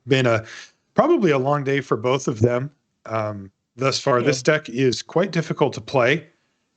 been probably a long day for both of them thus far. Yeah. This deck is quite difficult to play.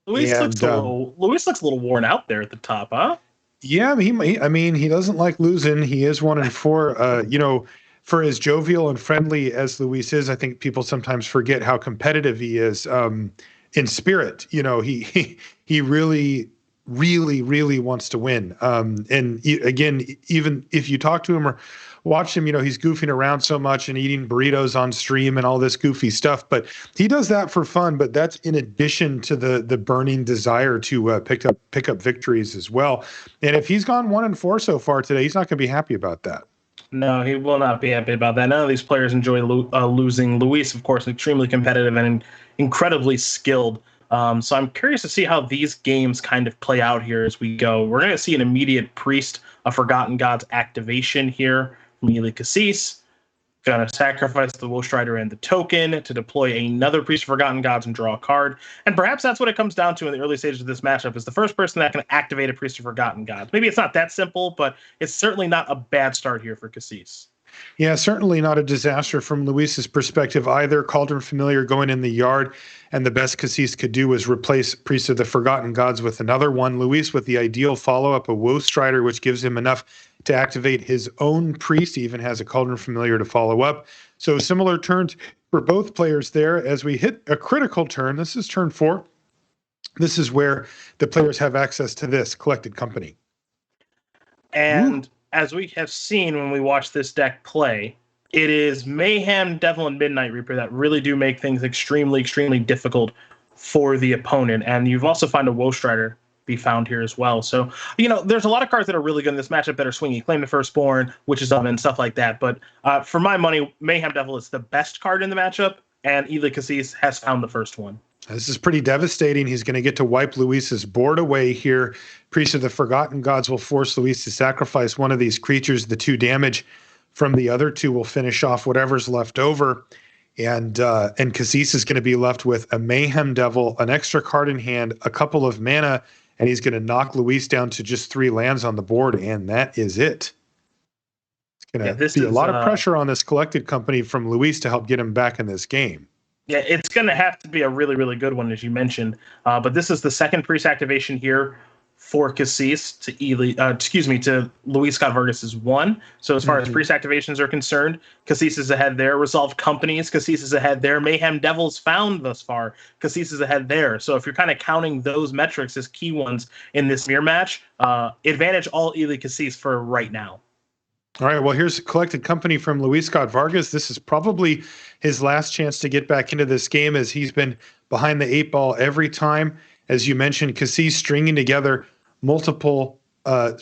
Luis looks a little worn out there at the top, huh? Yeah, he doesn't like losing. He is 1-4. For as jovial and friendly as Luis is, I think people sometimes forget how competitive he is in spirit. He really, really, really wants to win. Again, even if you talk to him or watch him, he's goofing around so much and eating burritos on stream and all this goofy stuff. But he does that for fun. But that's in addition to the burning desire to pick up victories as well. And if he's gone 1-4 so far today, he's not going to be happy about that. No, he will not be happy about that. None of these players enjoy losing. Luis, of course, extremely competitive and incredibly skilled. So I'm curious to see how these games kind of play out here as we go. We're going to see an immediate Priest of Forgotten Gods activation here from Eli Kassis. Going to sacrifice the Wolf Strider and the token to deploy another Priest of Forgotten Gods and draw a card. And perhaps that's what it comes down to in the early stages of this matchup, is the first person that can activate a Priest of Forgotten Gods. Maybe it's not that simple, but it's certainly not a bad start here for Kassis. Yeah, certainly not a disaster from Luis's perspective either. Cauldron Familiar going in the yard, and the best Kassis could do was replace Priest of the Forgotten Gods with another one. Luis with the ideal follow-up, a Woe Strider, which gives him enough to activate his own Priest. He even has a Cauldron Familiar to follow up. So similar turns for both players there. As we hit a critical turn, this is turn 4. This is where the players have access to this Collected Company. And as we have seen when we watch this deck play, it is Mayhem, Devil, and Midnight Reaper that really do make things extremely, extremely difficult for the opponent. And you've also found a Woe Strider be found here as well. So, there's a lot of cards that are really good in this matchup that are swinging. Claim the Firstborn, Witch's Oven, and stuff like that. But for my money, Mayhem Devil is the best card in the matchup, and Eli Kassis has found the first one. This is pretty devastating. He's going to get to wipe Luis's board away here. Priest of the Forgotten Gods will force Luis to sacrifice one of these creatures. The 2 damage from the other 2 will finish off whatever's left over. And Kassis is going to be left with a Mayhem Devil, an extra card in hand, a couple of mana, and he's going to knock Luis down to just 3 lands on the board, and that is it. It's going to be a lot of pressure on this Collected Company from Luis to help get him back in this game. Yeah, it's going to have to be a really, really good one, as you mentioned. But this is the second Priest activation here for Kassis to Luis Scott-Vargas' 1. So as far as Priest activations are concerned, Kassis is ahead there. Resolved Companies, Kassis is ahead there. Mayhem Devils found thus far, Kassis is ahead there. So if you're kind of counting those metrics as key ones in this mirror match, advantage all Eli Kassis for right now. All right, well, here's a Collected Company from Luis Scott-Vargas. This is probably his last chance to get back into this game, as he's been behind the 8 ball every time. As you mentioned, Kassis stringing together multiple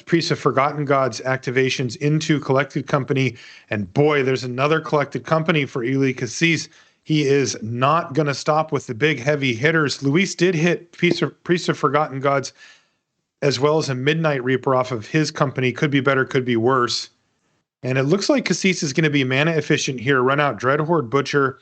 Priest of Forgotten Gods activations into Collected Company. And boy, there's another Collected Company for Eli Kassis. He is not going to stop with the big heavy hitters. Luis did hit Priest of Forgotten Gods as well as a Midnight Reaper off of his company. Could be better, could be worse. And it looks like Kassis is going to be mana efficient here. Run out Dreadhorde Butcher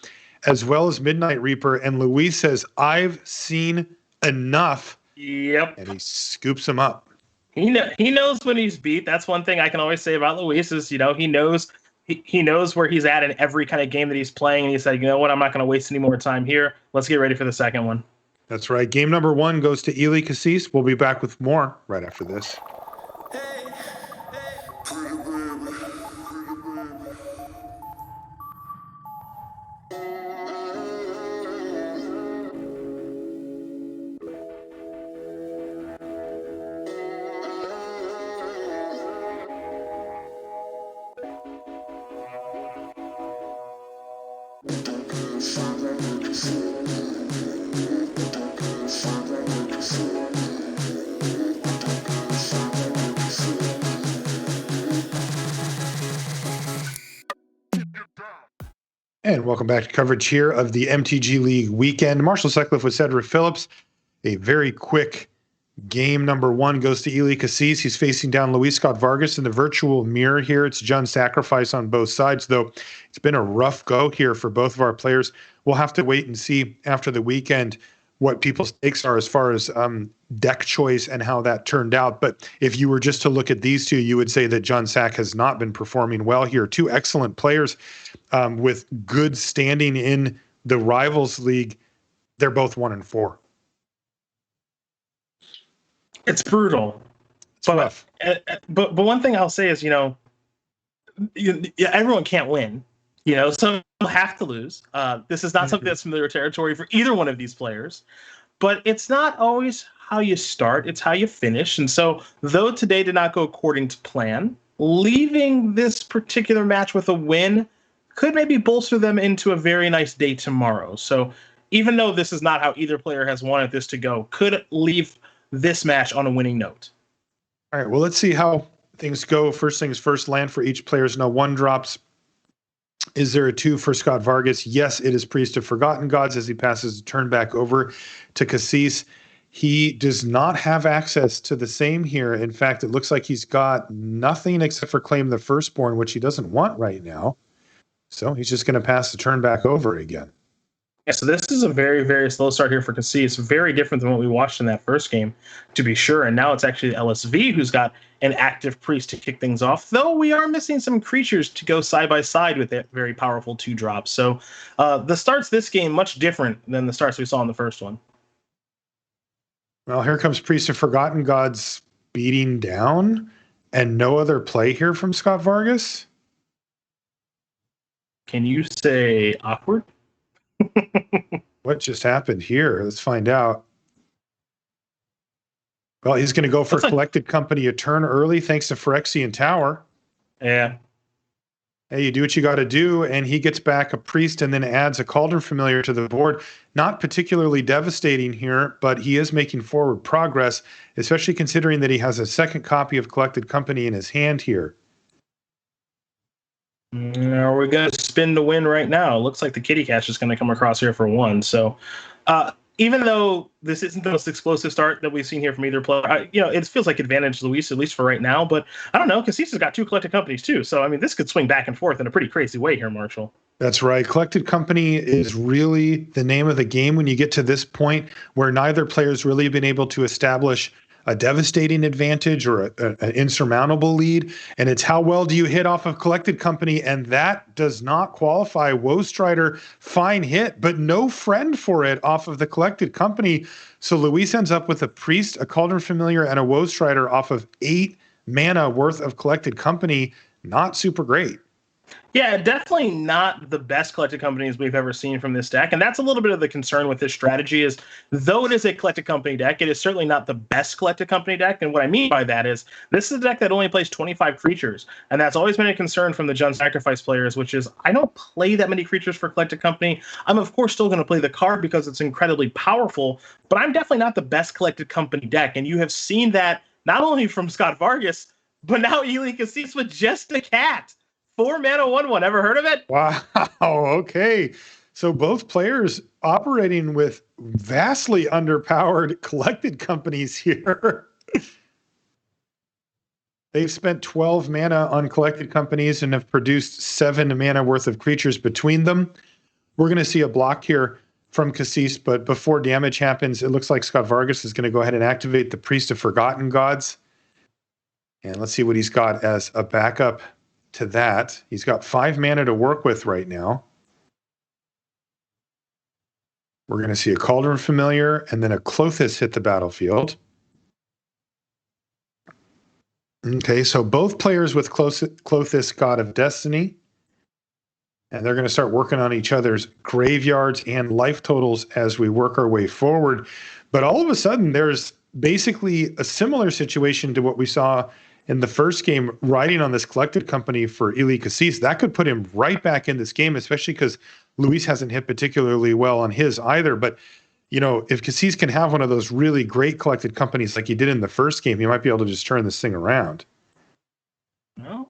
as well as Midnight Reaper. And Luis says, I've seen enough. Yep. And he scoops him up. He knows when he's beat. That's one thing I can always say about Luis is, he knows he knows where he's at in every kind of game that he's playing. And he said, you know what, I'm not going to waste any more time here. Let's get ready for the second one. That's right. Game number 1 goes to Eli Kassis. We'll be back with more right after this. And welcome back to coverage here of the MTG League weekend. Marshall Sutcliffe with Cedric Phillips. A very quick game number 1 goes to Eli Kassis. He's facing down Luis Scott-Vargas in the virtual mirror here. It's Jund Sacrifice on both sides, though it's been a rough go here for both of our players. We'll have to wait and see after the weekend what people's takes are as far as deck choice and how that turned out. But if you were just to look at these two, you would say that John Sack has not been performing well here. Two excellent players with good standing in the Rivals League. They're both 1-4. It's brutal. It's rough. But one thing I'll say is, everyone can't win. Some have to lose. This is not something that's familiar territory for either one of these players. But it's not always how you start, it's how you finish. And so, though today did not go according to plan, leaving this particular match with a win could maybe bolster them into a very nice day tomorrow. So, even though this is not how either player has wanted this to go, could leave this match on a winning note. All right, well, let's see how things go. First things first, land for each player is now 1 drops. Is there a 2 for Scott-Vargas? Yes, it is Priest of Forgotten Gods as he passes the turn back over to Kassis. He does not have access to the same here. In fact, it looks like he's got nothing except for Claim the Firstborn, which he doesn't want right now. So he's just going to pass the turn back over again. Yeah, so this is a very, very slow start here for Kassis. Very different than what we watched in that first game, to be sure. And now it's actually LSV who's got an active Priest to kick things off, though we are missing some creatures to go side by side with that very powerful 2 drops. So the starts this game much different than the starts we saw in the first one. Well, here comes Priest of Forgotten Gods beating down, and no other play here from Scott-Vargas. Can you say awkward? What just happened here? Let's find out. Well, he's going to go for Collected Company a turn early thanks to Phyrexian Tower. Yeah. Hey, you do what you got to do, and he gets back a Priest and then adds a Cauldron Familiar to the board. Not particularly devastating here, but he is making forward progress, especially considering that he has a second copy of Collected Company in his hand here. Are we going to spin to win right now? It looks like the Kitty Cash is going to come across here for 1. So even though this isn't the most explosive start that we've seen here from either player, it feels like advantage Luis, at least for right now. But I don't know, Kassis has got 2 Collected Companies too. So, I mean, this could swing back and forth in a pretty crazy way here, Marshall. That's right. Collected Company is really the name of the game when you get to this point where neither player's really been able to establish a devastating advantage or an insurmountable lead. And it's how well do you hit off of Collected Company, and that does not qualify. Woe Strider, fine hit, but no friend for it off of the Collected Company. So Luis ends up with a Priest, a Cauldron Familiar, and a Woe Strider off of 8 mana worth of Collected Company. Not super great. Yeah, definitely not the best Collected Companies we've ever seen from this deck. And that's a little bit of the concern with this strategy is, though it is a Collected Company deck, it is certainly not the best Collected Company deck. And what I mean by that is this is a deck that only plays 25 creatures. And that's always been a concern from the Jund Sacrifice players, which is I don't play that many creatures for Collected Company. I'm, of course, still going to play the card because it's incredibly powerful, but I'm definitely not the best Collected Company deck. And you have seen that not only from Scott-Vargas, but now Eli Kassis with just a cat. 4 mana 1/1. Ever heard of it? Wow. Okay. So both players operating with vastly underpowered Collected Companies here. They've spent 12 mana on Collected Companies and have produced 7 mana worth of creatures between them. We're going to see a block here from Kassis, but before damage happens, it looks like Scott-Vargas is going to go ahead and activate the Priest of Forgotten Gods. And let's see what he's got as a backup to that. He's got 5 mana to work with right now. We're going to see a Cauldron Familiar and then a Klothys hit the battlefield. Okay, so both players with Klothys, God of Destiny. And they're going to start working on each other's graveyards and life totals as we work our way forward. But all of a sudden, there's basically a similar situation to what we saw in the first game, riding on this Collected Company for Eli Kassis. That could put him right back in this game, especially because Luis hasn't hit particularly well on his either. But, if Kassis can have one of those really great Collected Companies like he did in the first game, he might be able to just turn this thing around. No.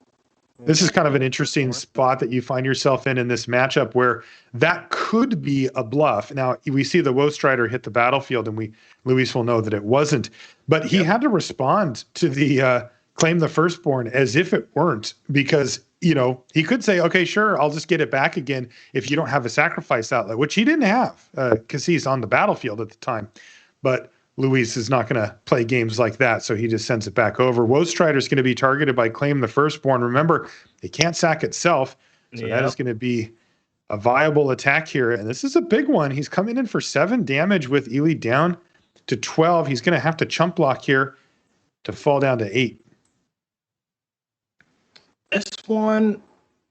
This is kind of an interesting spot that you find yourself in this matchup where that could be a bluff. Now, we see the Woe Strider hit the battlefield, and Luis will know that it wasn't. But he had to respond to the Claim the Firstborn as if it weren't, because he could say, okay, sure, I'll just get it back again if you don't have a sacrifice outlet, which he didn't have, because he's on the battlefield at the time. But Luis is not going to play games like that, so he just sends it back over. Woe Strider is going to be targeted by Claim the Firstborn. Remember, it can't sack itself, so that is going to be a viable attack here. And this is a big one. He's coming in for 7 damage with Eli down to 12. He's going to have to chump block here to fall down to 8. This one,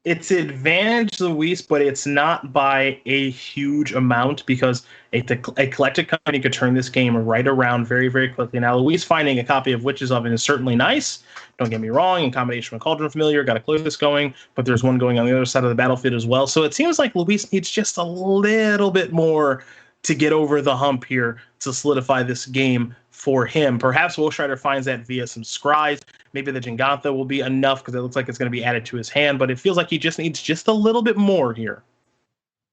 it's advantage Luis, but it's not by a huge amount because a collected company could turn this game right around very, very quickly. Now, Luis finding a copy of Witch's Oven is certainly nice. Don't get me wrong, in combination with Cauldron Familiar, got to clear this going, but there's one going on the other side of the battlefield as well. So it seems like Luis needs just a little bit more to get over the hump here to solidify this game for him. Perhaps Woe Strider finds that via some scries. Maybe the Jingantha will be enough because it looks like it's going to be added to his hand, but it feels like he just needs just a little bit more here.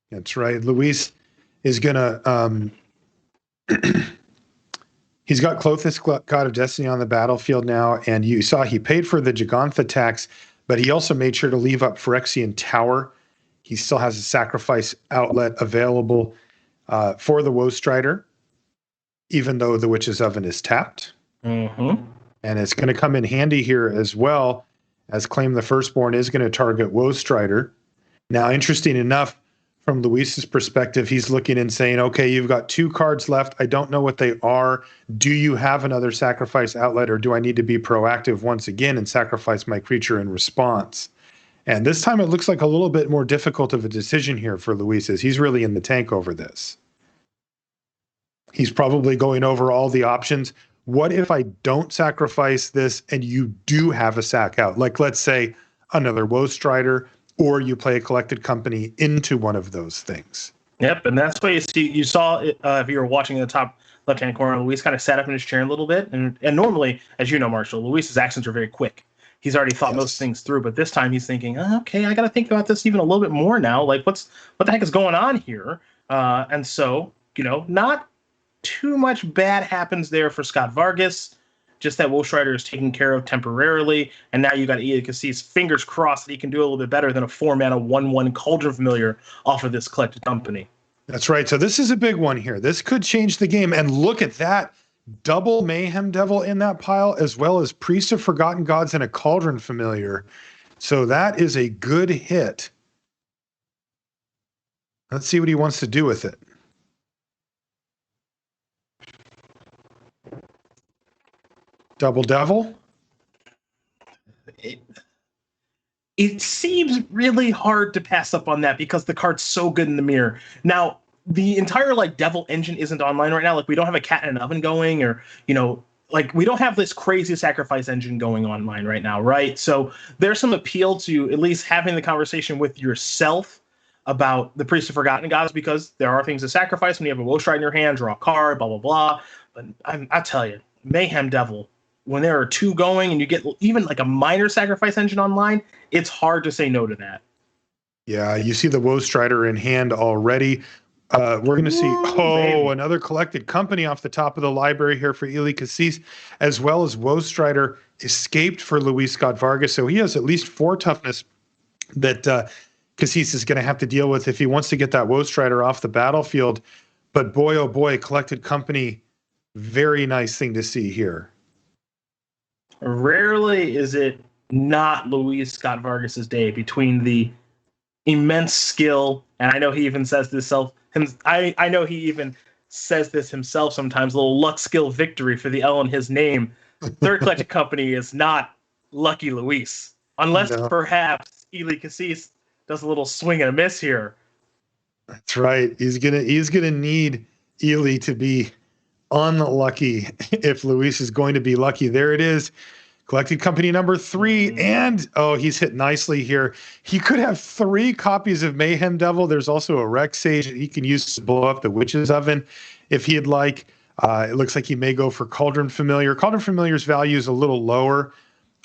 That's right. Luis is going to... he's got Clothis, God of Destiny, on the battlefield now, and you saw he paid for the Jingantha tax, but he also made sure to leave up Phyrexian Tower. He still has a sacrifice outlet available for the Woe Strider, even though the Witch's Oven is tapped. Mm-hmm. And it's going to come in handy here as well, as Claim the Firstborn is going to target Woe Strider. Now, interesting enough, from Luis's perspective, he's looking and saying, okay, you've got 2 cards left. I don't know what they are. Do you have another sacrifice outlet, or do I need to be proactive once again and sacrifice my creature in response? And this time it looks like a little bit more difficult of a decision here for Luis, as he's really in the tank over this. He's probably going over all the options. What if I don't sacrifice this and you do have a sack out? Like, let's say another Woe Strider, or you play a collected company into one of those things. Yep, and that's why you saw it, if you were watching in the top left-hand corner, Luis kind of sat up in his chair a little bit. And normally, as you know, Marshall, Luis's actions are very quick. He's already thought most things through, but this time he's thinking, okay, I got to think about this even a little bit more now. Like, what the heck is going on here? And so, not too much bad happens there for Scott-Vargas. Just that Woe Strider is taken care of temporarily, and now you got Eli Kassis. Fingers crossed that he can do a little bit better than a 4-mana 1/1 Cauldron Familiar off of this collected company. That's right. So this is a big one here. This could change the game. And look at that. Double Mayhem Devil in that pile, as well as Priest of Forgotten Gods and a Cauldron Familiar. So that is a good hit. Let's see what he wants to do with it. Double Devil? It seems really hard to pass up on that because the card's so good in the mirror. Now, the entire Devil engine isn't online right now. Like, we don't have a Cat in an Oven going, or we don't have this crazy sacrifice engine going online right now, right? So there's some appeal to at least having the conversation with yourself about the Priest of Forgotten Gods, because there are things to sacrifice when you have a Woe Strider in your hand, draw a card, blah, blah, blah. But I tell you, Mayhem Devil, when there are 2 going and you get even a minor sacrifice engine online, it's hard to say no to that. Yeah, you see the Woe Strider in hand already. We're going to see, another collected company off the top of the library here for Eli Kassis, as well as Woe Strider escaped for Luis Scott-Vargas. So he has at least 4 toughness that Kassis is going to have to deal with if he wants to get that Woe Strider off the battlefield. But boy, oh boy, collected company, very nice thing to see here. Rarely is it not Luis Scott-Vargas's day, between the immense skill, and I know he even says this I know he even says this himself sometimes, a little luck, skill, victory for the L in his name. Third collected company is not Lucky Luis, unless perhaps Eli Kassis does a little swing and a miss here. That's right. He's gonna need Eli to be unlucky if Luis is going to be lucky. There it is. Collected company number 3, and he's hit nicely here. He could have 3 copies of Mayhem Devil. There's also a Rex Sage that he can use to blow up the Witch's Oven if he'd like. It looks like he may go for Cauldron Familiar. Cauldron Familiar's value is a little lower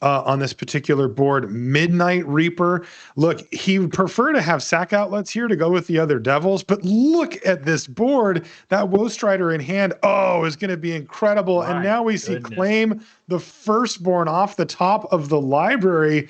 on this particular board. Midnight Reaper. Look, he would prefer to have sack outlets here to go with the other devils, but look at this board. That Woe Strider in hand, is going to be incredible. And now we see Claim the Firstborn off the top of the library.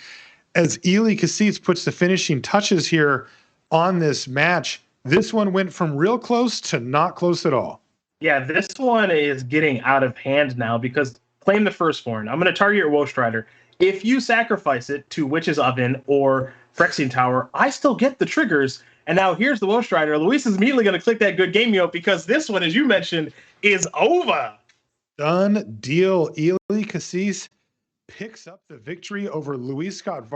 as Eli Kassis puts the finishing touches here on this match. This one went from real close to not close at all. Yeah, this one is getting out of hand now because claim the firstborn. I'm going to target your Woe Strider. If you sacrifice it to Witch's Oven or Phyrexian Tower, I still get the triggers. And now here's the Woe Strider. Luis is immediately going to click that good game emote because this one, as you mentioned, is over. Done deal. Eli Kassis picks up the victory over Luis Scott-Vargas.